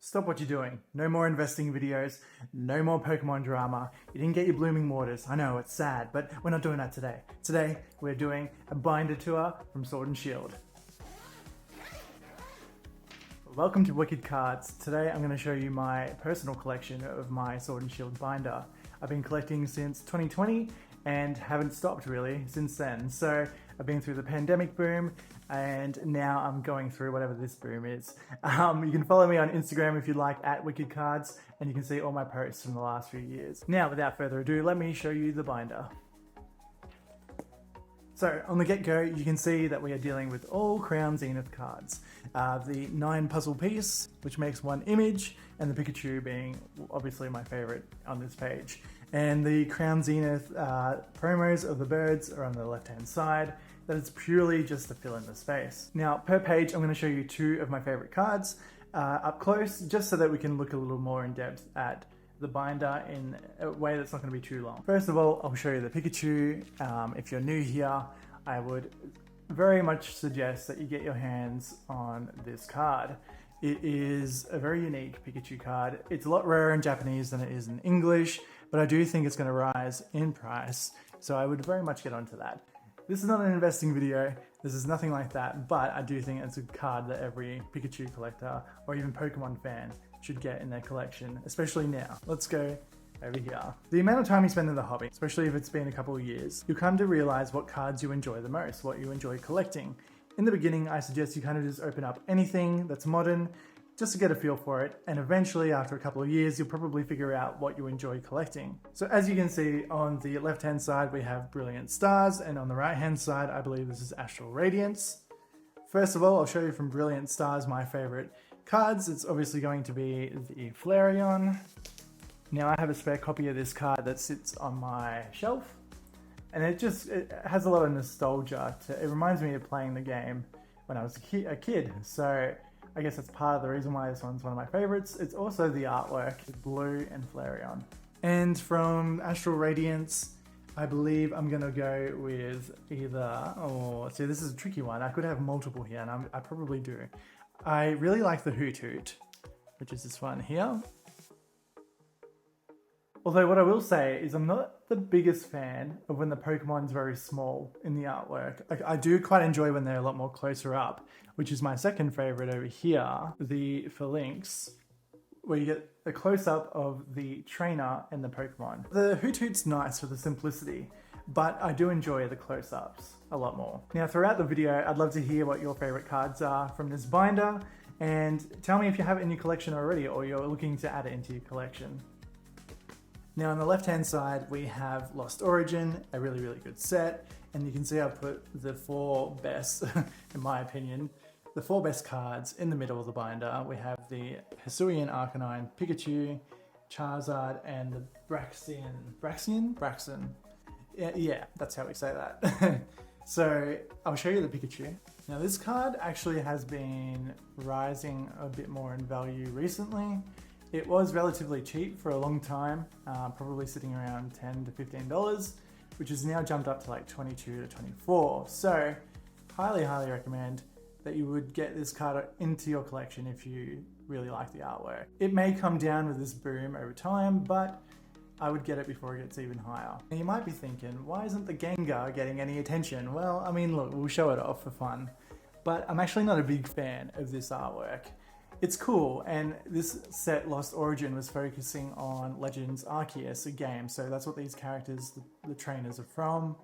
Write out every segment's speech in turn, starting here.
Stop what you're doing. No more investing videos, no more Pokemon drama. You didn't get your blooming waters. I know, it's sad, but we're not doing that today. Today, we're doing a binder tour from Sword and Shield. Welcome to Wicked Cards. Today I'm going to show you my personal collection of my Sword and Shield binder. I've been collecting since 2020 and haven't stopped really since then. So I've been through the pandemic boom and now I'm going through whatever this boom is. You can follow me on Instagram if you'd like at Wicked Cards, and you can see all my posts from the last few years. Now without further ado, let me show you the binder. So on the get-go, you can see that we are dealing with all Crown Zenith cards. The 9 puzzle piece, which makes one image, and the Pikachu being obviously my favorite on this page. And the Crown Zenith promos of the birds are on the left-hand side. That is purely just to fill in the space. Now, per page, I'm going to show you 2 of my favorite cards up close, just so that we can look a little more in depth at the binder in a way that's not going to be too long. First of all, I'll show you the Pikachu. If you're new here, I would very much suggest that you get your hands on this card. It is a very unique Pikachu card. It's a lot rarer in Japanese than it is in English, but I do think it's going to rise in price, so I would very much get onto that. This is not an investing video, this is nothing like that, but I do think it's a card that every Pikachu collector or even Pokemon fan should get in their collection, especially now. Let's go over here. The amount of time you spend in the hobby, especially if it's been a couple of years, you'll come to realize what cards you enjoy the most, what you enjoy collecting. In the beginning, I suggest you kind of just open up anything that's modern, just to get a feel for it, and eventually after a couple of years, you'll probably figure out what you enjoy collecting. So as you can see, on the left-hand side, we have Brilliant Stars, and on the right-hand side, I believe this is Astral Radiance. First of all, I'll show you from Brilliant Stars my favorite cards. It's obviously going to be the Flareon. Now I have a spare copy of this card that sits on my shelf, and it has a lot of nostalgia. It reminds me of playing the game when I was a kid, so I guess that's part of the reason why this one's one of my favorites. It's also the artwork, Blue and Flareon. And from Astral Radiance, I believe I'm gonna go with either, see this is a tricky one. I could have multiple here, and I probably do. I really like the Hoot Hoot, which is this one here. Although what I will say is I'm not the biggest fan of when the Pokemon's very small in the artwork. I do quite enjoy when they're a lot more closer up, which is my second favorite over here, the Phalanx, where you get a close-up of the trainer and the Pokemon. The Hoot Hoot's nice for the simplicity, but I do enjoy the close-ups a lot more. Now throughout the video, I'd love to hear what your favorite cards are from this binder, and tell me if you have it in your collection already or you're looking to add it into your collection. Now on the left-hand side, we have Lost Origin, a really, really good set, and you can see I've put the 4 best, in my opinion, the 4 best cards in the middle of the binder. We have the Hisuian Arcanine, Pikachu, Charizard, and the Braxton? Yeah, that's how we say that. So I'll show you the Pikachu. Now this card actually has been rising a bit more in value recently. It was relatively cheap for a long time, probably sitting around $10 to $15, which has now jumped up to like $22 to $24. So highly, highly recommend that you would get this card into your collection if you really like the artwork. It may come down with this boom over time, but I would get it before it gets even higher. Now you might be thinking, why isn't the Gengar getting any attention? Well, I mean, look, we'll show it off for fun, but I'm actually not a big fan of this artwork. It's cool, and this set, Lost Origin, was focusing on Legends Arceus, a game, so that's what these characters, the trainers, are from.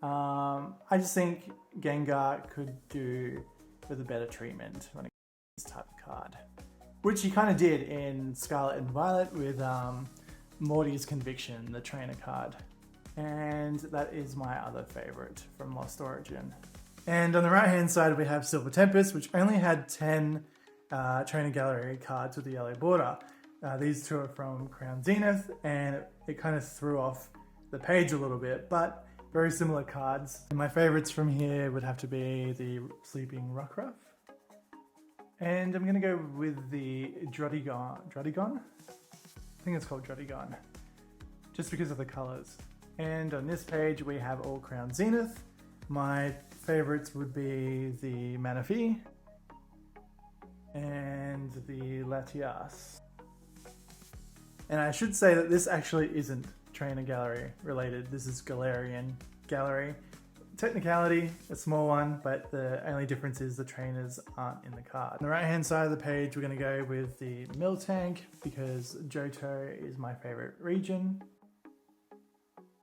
I just think Gengar could do with a better treatment when it comes to this type of card. Which he kind of did in Scarlet and Violet with Morty's Conviction, the trainer card. And that is my other favorite from Lost Origin. And on the right hand side we have Silver Tempest, which only had 10 trainer gallery cards with the yellow border. These 2 are from Crown Zenith, and it kind of threw off the page a little bit, but very similar cards. And my favorites from here would have to be the Sleeping Rockruff. And I'm gonna go with the Druddigon? I think it's called Druddigon, just because of the colors. And on this page we have all Crown Zenith. My favorites would be the Manaphy, and the Latias. And I should say that this actually isn't Trainer Gallery related. This is Galarian Gallery. Technicality, a small one, but the only difference is the trainers aren't in the card. On the right hand side of the page, we're going to go with the Miltank because Johto is my favorite region.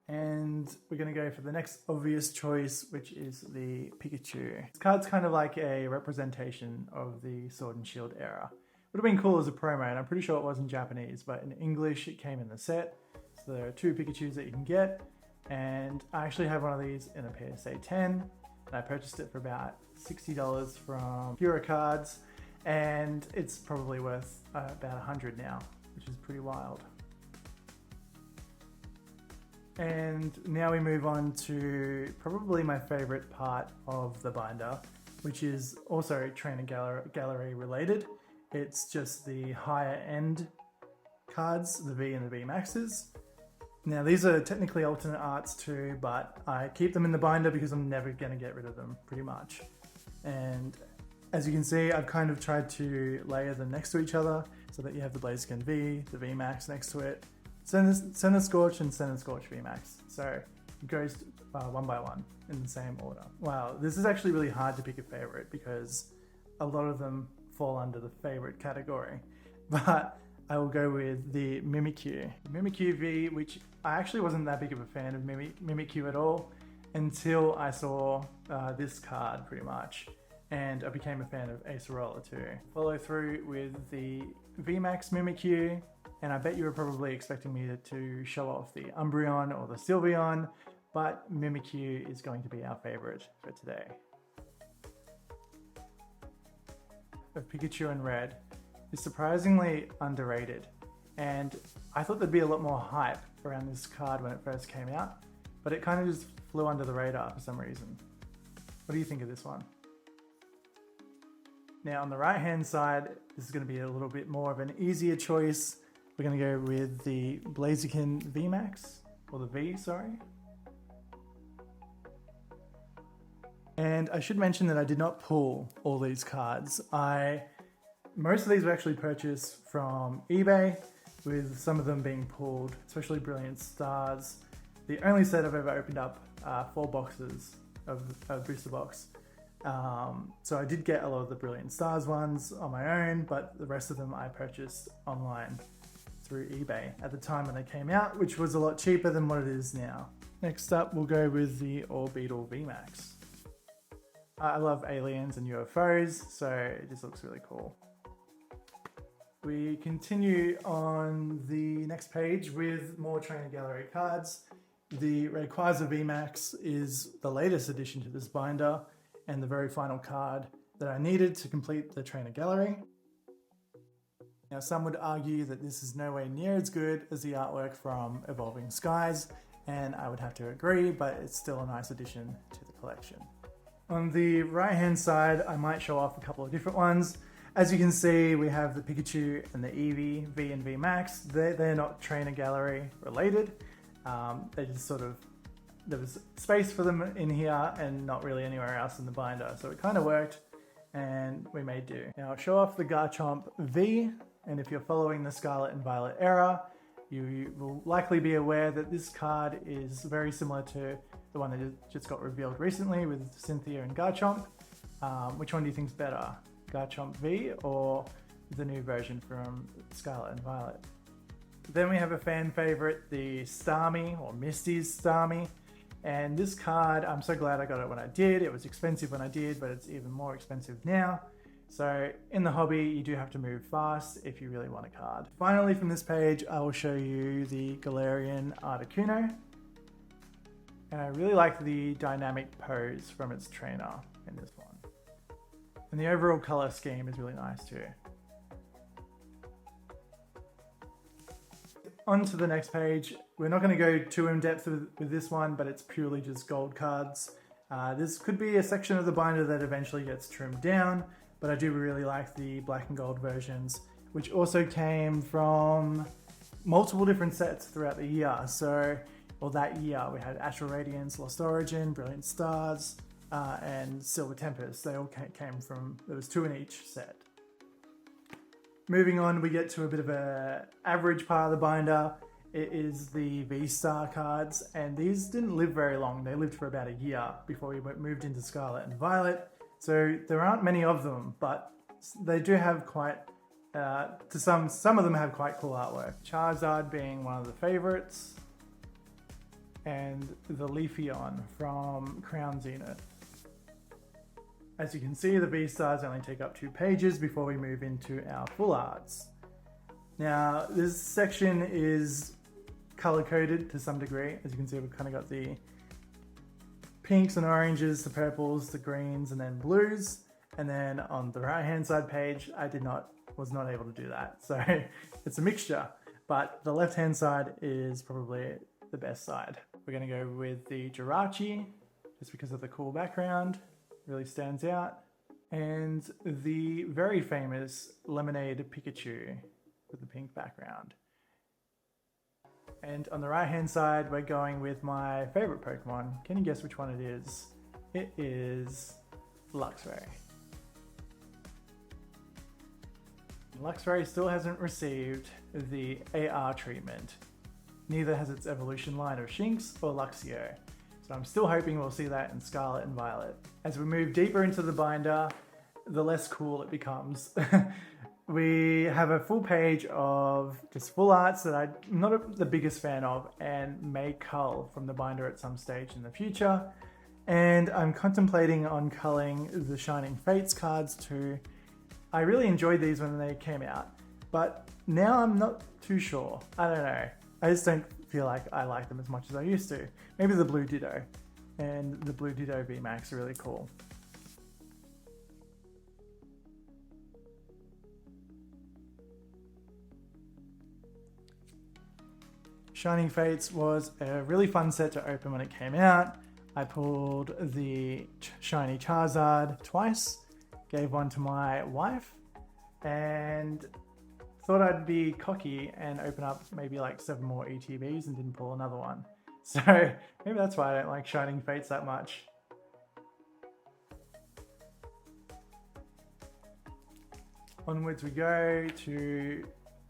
And we're going to go for the next obvious choice, which is the Pikachu. This card's kind of like a representation of the Sword and Shield era. Would have been cool as a promo, and I'm pretty sure it was in Japanese, but in English it came in the set. So there are 2 Pikachus that you can get, and I actually have one of these in a PSA 10, and I purchased it for about $60 from Hero Cards, and it's probably worth about $100 now, which is pretty wild. And now we move on to probably my favorite part of the binder, which is also Trainer Gallery related. It's just the higher end cards, the V and the V Maxes. Now these are technically alternate arts too, but I keep them in the binder because I'm never going to get rid of them pretty much. And as you can see, I've kind of tried to layer them next to each other so that you have the Blaziken V, the V Max next to it, Senna Scorch and Senna Scorch V Max. So it goes one by one in the same order. Wow, this is actually really hard to pick a favorite because a lot of them fall under the favorite category, but I will go with the Mimikyu. Mimikyu V, which I actually wasn't that big of a fan of Mimikyu at all until I saw this card pretty much, and I became a fan of Acerola too. Follow through with the VMAX Mimikyu, and I bet you were probably expecting me to show off the Umbreon or the Sylveon, but Mimikyu is going to be our favorite for today. Of Pikachu in red is surprisingly underrated, and I thought there'd be a lot more hype around this card when it first came out, but it kind of just flew under the radar for some reason. What do you think of this one? Now on the right hand side, this is going to be a little bit more of an easier choice. We're going to go with the Blaziken VMAX, or the V, sorry. And I should mention that I did not pull all these cards. Most of these were actually purchased from eBay, with some of them being pulled, especially Brilliant Stars. The only set I've ever opened up 4 boxes of booster box. So I did get a lot of the Brilliant Stars ones on my own, but the rest of them I purchased online through eBay at the time when they came out, which was a lot cheaper than what it is now. Next up, we'll go with the Orbeetle VMAX. I love aliens and UFOs, so it just looks really cool. We continue on the next page with more Trainer Gallery cards. The Rayquaza VMAX is the latest addition to this binder and the very final card that I needed to complete the Trainer Gallery. Now some would argue that this is nowhere near as good as the artwork from Evolving Skies, and I would have to agree, but it's still a nice addition to the collection. On the right hand side, I might show off a couple of different ones. As you can see, we have the Pikachu and the Eevee V and V Max. They're not Trainer Gallery related. They just sort of, there was space for them in here and not really anywhere else in the binder. So it kind of worked and we made do. Now I'll show off the Garchomp V, and if you're following the Scarlet and Violet era, you will likely be aware that this card is very similar to the one that just got revealed recently with Cynthia and Garchomp. Which one do you think's better? Garchomp V or the new version from Scarlet and Violet? Then we have a fan favorite, the Starmie, or Misty's Starmie. And this card, I'm so glad I got it when I did. It was expensive when I did, but it's even more expensive now. So in the hobby, you do have to move fast if you really want a card. Finally, from this page, I will show you the Galarian Articuno. And I really like the dynamic pose from its trainer in this one. And the overall color scheme is really nice too. On to the next page. We're not going to go too in depth with this one, but it's purely just gold cards. This could be a section of the binder that eventually gets trimmed down, but I do really like the black and gold versions, which also came from multiple different sets throughout the year. So, well, that year we had Astral Radiance, Lost Origin, Brilliant Stars, and Silver Tempest. They all came from, there was 2 in each set. Moving on, we get to a bit of a average part of the binder. It is the VSTAR cards, and these didn't live very long. They lived for about a year before we moved into Scarlet and Violet. So there aren't many of them, but they do have quite, some of them have quite cool artwork. Charizard being one of the favorites, and the Leafeon from Crown Zenith. As you can see, the VSTARs only take up 2 pages before we move into our full arts. Now, this section is color-coded to some degree. As you can see, we've kind of got the pinks and oranges, the purples, the greens, and then blues. And then on the right-hand side page, was not able to do that. So it's a mixture, but the left-hand side is probably the best side. We're gonna go with the Jirachi, just because of the cool background. Really stands out. And the very famous Lemonade Pikachu with the pink background. And on the right hand side, we're going with my favorite Pokemon. Can you guess which one it is? It is Luxray. Luxray still hasn't received the AR treatment. Neither has its evolution line of Shinx or Luxio. So I'm still hoping we'll see that in Scarlet and Violet. As we move deeper into the binder, the less cool it becomes. We have a full page of just full arts that I'm not the biggest fan of and may cull from the binder at some stage in the future. And I'm contemplating on culling the Shining Fates cards too. I really enjoyed these when they came out, but now I'm not too sure. I don't know. I just don't feel like I like them as much as I used to. Maybe the Blue Ditto and the Blue Ditto VMAX are really cool. Shining Fates was a really fun set to open when it came out. I pulled the shiny Charizard twice, gave one to my wife, and thought I'd be cocky and open up maybe like 7 more ETBs and didn't pull another one. So maybe that's why I don't like Shining Fates that much. Onwards we go to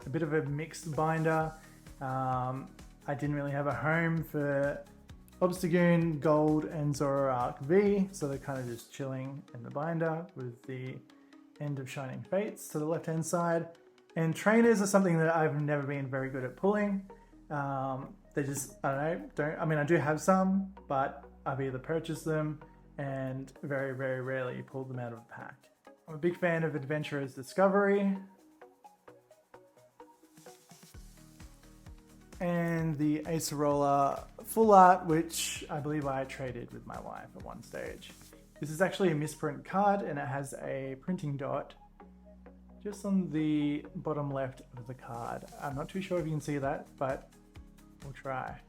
a bit of a mixed binder. I didn't really have a home for Obstagoon, Gold, and Zoroark V, so they're kind of just chilling in the binder with the end of Shining Fates to the left-hand side. And trainers are something that I've never been very good at pulling. They just, I mean, I do have some, but I've either purchased them and very, very rarely pulled them out of a pack. I'm a big fan of Adventurer's Discovery. And the Acerola full art, which I believe I traded with my wife at one stage. This is actually a misprint card and it has a printing dot just on the bottom left of the card. I'm not too sure if you can see that, but we'll try.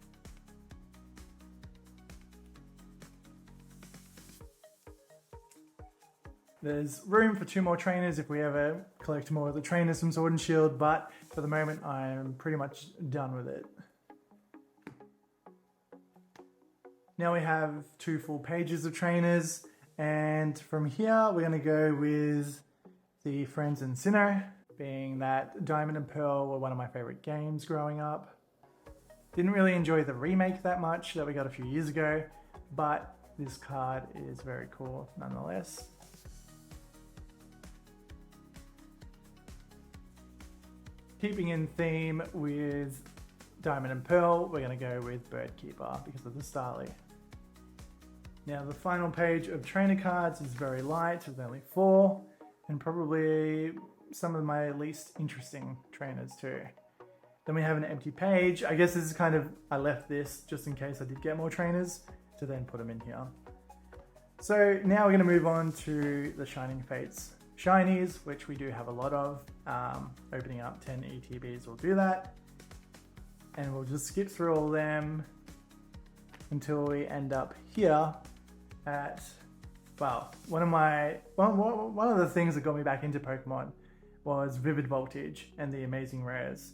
There's room for 2 more trainers if we ever collect more of the trainers from Sword and Shield, but for the moment I'm pretty much done with it. Now we have 2 full pages of trainers, and from here we're going to go with the Friends and Sinnoh, being that Diamond and Pearl were one of my favorite games growing up. Didn't really enjoy the remake that much that we got a few years ago, but this card is very cool nonetheless. Keeping in theme with Diamond and Pearl, we're going to go with Birdkeeper because of the Starly. Now the final page of trainer cards is very light, with only 4, and probably some of my least interesting trainers too. Then we have an empty page. I guess this is kind of, I left this just in case I did get more trainers to then put them in here. So now we're going to move on to the Shining Fates Shinies, which we do have a lot of. Opening up 10 ETBs will do that. And we'll just skip through all of them until we end up here at, well, one of the things that got me back into Pokemon was Vivid Voltage and the Amazing Rares.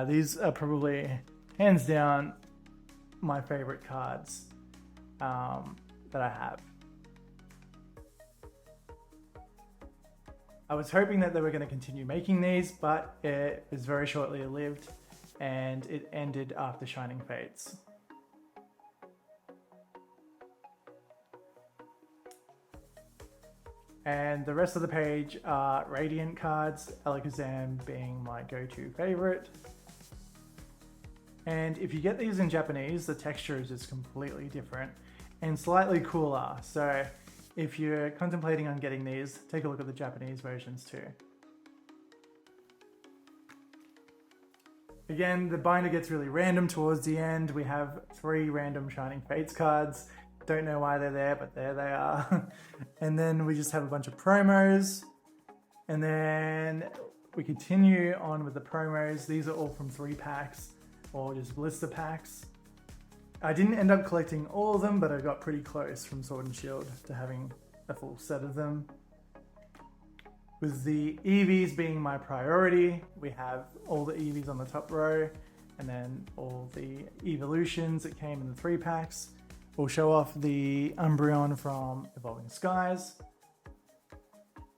These are probably, hands down, my favorite cards that I have. I was hoping that they were going to continue making these, but it was very shortly lived and it ended after Shining Fates. And the rest of the page are Radiant cards, Alakazam being my go-to favorite. And if you get these in Japanese, the texture is just completely different and slightly cooler. So if you're contemplating on getting these, take a look at the Japanese versions too. Again, the binder gets really random towards the end. We have 3 random Shining Fates cards. Don't know why they're there, but there they are. And then we just have a bunch of promos. And then we continue on with the promos. These are all from 3 packs or just blister packs. I didn't end up collecting all of them, but I got pretty close from Sword and Shield to having a full set of them. With the Eevees being my priority, we have all the Eevees on the top row, and then all the evolutions that came in the 3 packs. We'll show off the Umbreon from Evolving Skies,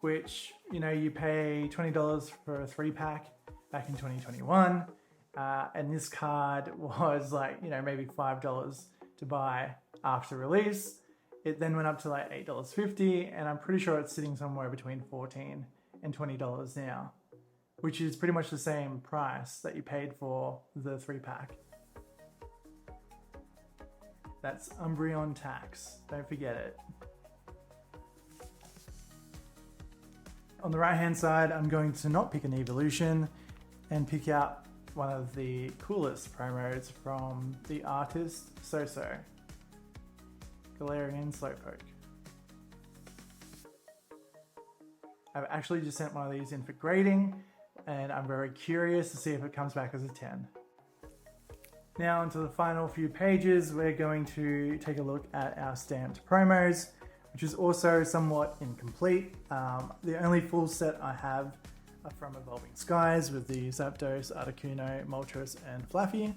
which, you know, you pay $20 for a 3 pack back in 2021. And this card was like, you know, maybe $5 to buy after release. It then went up to like $8.50, and I'm pretty sure it's sitting somewhere between $14 and $20 now, which is pretty much the same price that you paid for the 3 pack. That's Umbreon tax, don't forget it. On the right hand side, I'm going to not pick an evolution and pick out one of the coolest promos from the artist So-So, Galarian Slowpoke. I've actually just sent one of these in for grading, and I'm very curious to see if it comes back as a 10. Now onto the final few pages, we're going to take a look at our stamped promos, which is also somewhat incomplete. The only full set I have are from Evolving Skies with the Zapdos, Articuno, Moltres, and Flaffy.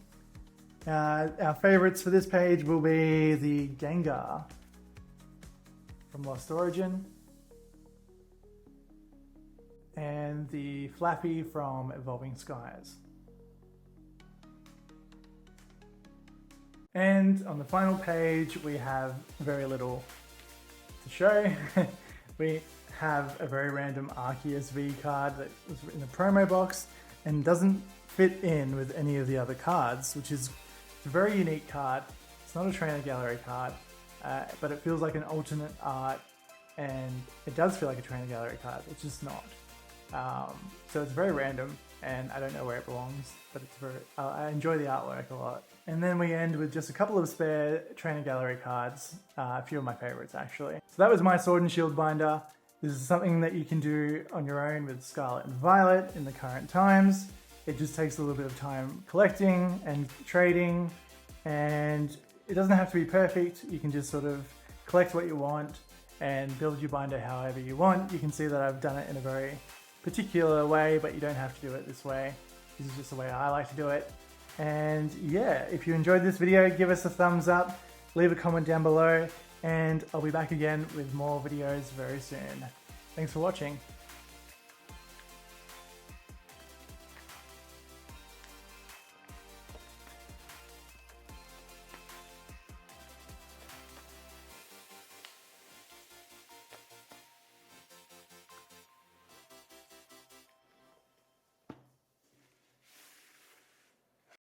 Our favorites for this page will be the Gengar from Lost Origin and the Flaffy from Evolving Skies. And on the final page, we have very little to show. We have a very random Arceus V card that was in the promo box and doesn't fit in with any of the other cards, which is a very unique card. It's not a trainer gallery card, but it feels like an alternate art, and it does feel like a trainer gallery card. It's just not. So it's very random, and I don't know where it belongs, but it's very. I enjoy the artwork a lot. And then we end with just a couple of spare trainer gallery cards, a few of my favorites actually. So that was my Sword and Shield binder. This is something that you can do on your own with Scarlet and Violet in the current times. It just takes a little bit of time collecting and trading, and it doesn't have to be perfect. You can just sort of collect what you want and build your binder however you want. You can see that I've done it in a very particular way, but you don't have to do it this way. This is just the way I like to do it. And yeah, if you enjoyed this video, give us a thumbs up, leave a comment down below, and I'll be back again with more videos very soon. Thanks for watching.